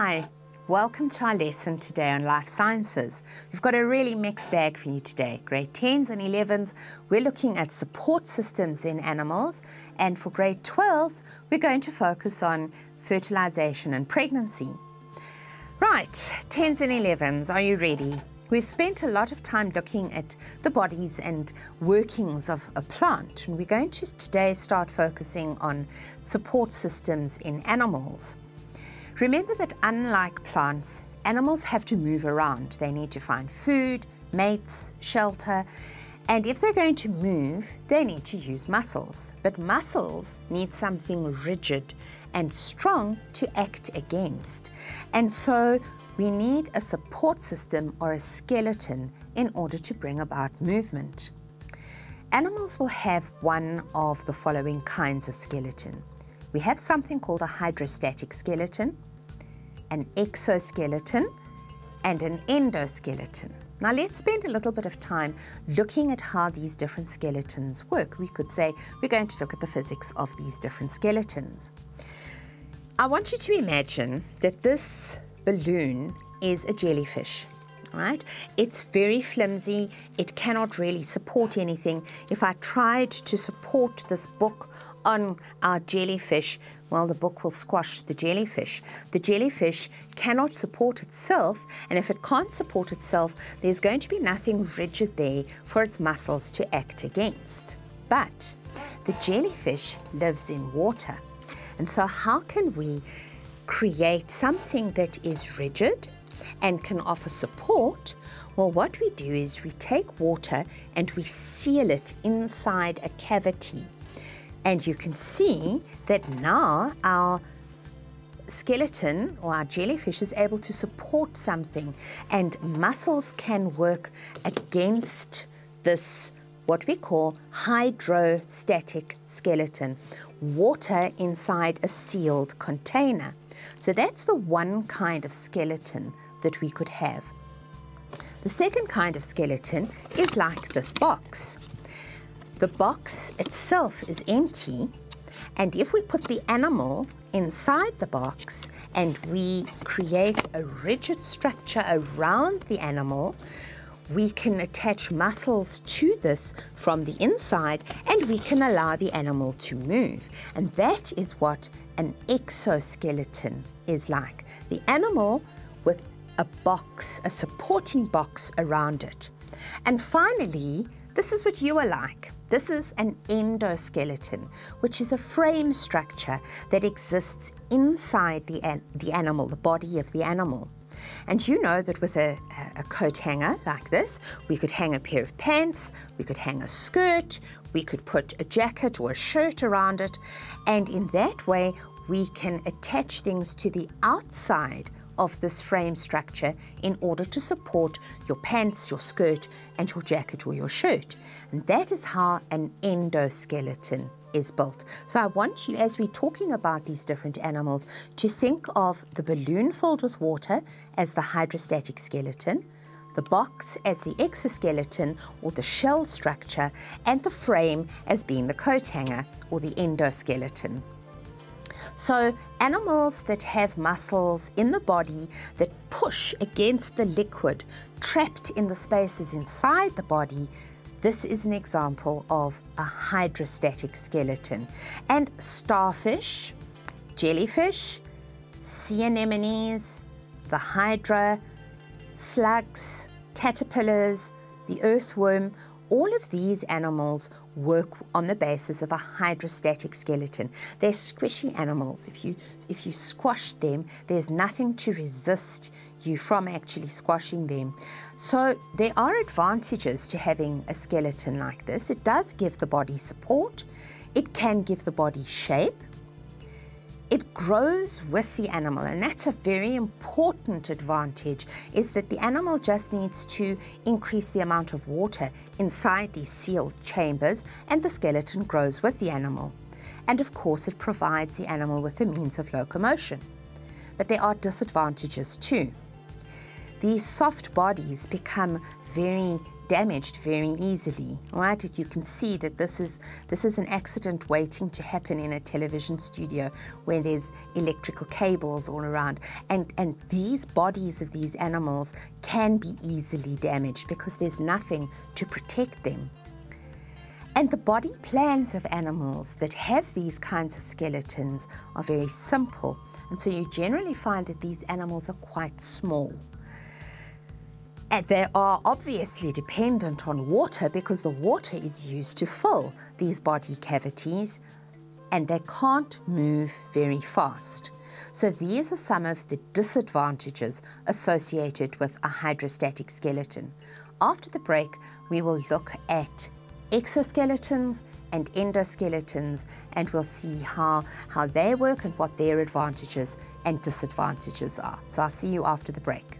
Hi, welcome to our lesson today on life sciences. We've got a really mixed bag for you today. Grade 10s and 11s, we're looking at support systems in animals, and for grade 12s, we're going to focus on fertilization and pregnancy. Right, 10s and 11s, are you ready? We've spent a lot of time looking at the bodies and workings of a plant, and we're going to today start focusing on support systems in animals. Remember that unlike plants, animals have to move around. They need to find food, mates, shelter, and if they're going to move, they need to use muscles. But muscles need something rigid and strong to act against. And so we need a support system or a skeleton in order to bring about movement. Animals will have one of the following kinds of skeleton. We have something called a hydrostatic skeleton, an exoskeleton, and an endoskeleton. Now let's spend a little bit of time looking at how these different skeletons work. We could say we're going to look at the physics of these different skeletons. I want you to imagine that this balloon is a jellyfish, right? It's very flimsy. It cannot really support anything. If I tried to support this book on our jellyfish, well, the book will squash the jellyfish. The jellyfish cannot support itself, and if it can't support itself, there's going to be nothing rigid there for its muscles to act against. But the jellyfish lives in water. And so how can we create something that is rigid and can offer support? Well, what we do is we take water and we seal it inside a cavity. And you can see that now our skeleton or our jellyfish is able to support something, and muscles can work against this, what we call hydrostatic skeleton, water inside a sealed container. So that's the one kind of skeleton that we could have. The second kind of skeleton is like this box. The box itself is empty, and if we put the animal inside the box and we create a rigid structure around the animal, we can attach muscles to this from the inside and we can allow the animal to move. And that is what an exoskeleton is like. The animal with a box, a supporting box around it. And finally, this is what you are like. This is an endoskeleton, which is a frame structure that exists inside the animal, the body of the animal. And you know that with a coat hanger like this, we could hang a pair of pants, we could hang a skirt, we could put a jacket or a shirt around it, and in that way we can attach things to the outside of this frame structure in order to support your pants, your skirt, and your jacket or your shirt. And that is how an endoskeleton is built. So I want you, as we're talking about these different animals, to think of the balloon filled with water as the hydrostatic skeleton, the box as the exoskeleton or the shell structure, and the frame as being the coat hanger or the endoskeleton. So animals that have muscles in the body that push against the liquid trapped in the spaces inside the body, this is an example of a hydrostatic skeleton. And starfish, jellyfish, sea anemones, the hydra, slugs, caterpillars, the earthworm, all of these animals work on the basis of a hydrostatic skeleton. They're squishy animals. If you squash them, there's nothing to resist you from actually squashing them. So there are advantages to having a skeleton like this. It does give the body support. It can give the body shape. It grows with the animal, and that's a very important advantage, is that the animal just needs to increase the amount of water inside these sealed chambers, and the skeleton grows with the animal. And of course, it provides the animal with a means of locomotion. But there are disadvantages too. These soft bodies become very damaged very easily, right? You can see that this is an accident waiting to happen in a television studio where there's electrical cables all around. And these bodies of these animals can be easily damaged because there's nothing to protect them. And the body plans of animals that have these kinds of skeletons are very simple. And so you generally find that these animals are quite small. And they are obviously dependent on water because the water is used to fill these body cavities, and they can't move very fast. So these are some of the disadvantages associated with a hydrostatic skeleton. After the break, we will look at exoskeletons and endoskeletons, and we'll see how they work and what their advantages and disadvantages are. So I'll see you after the break.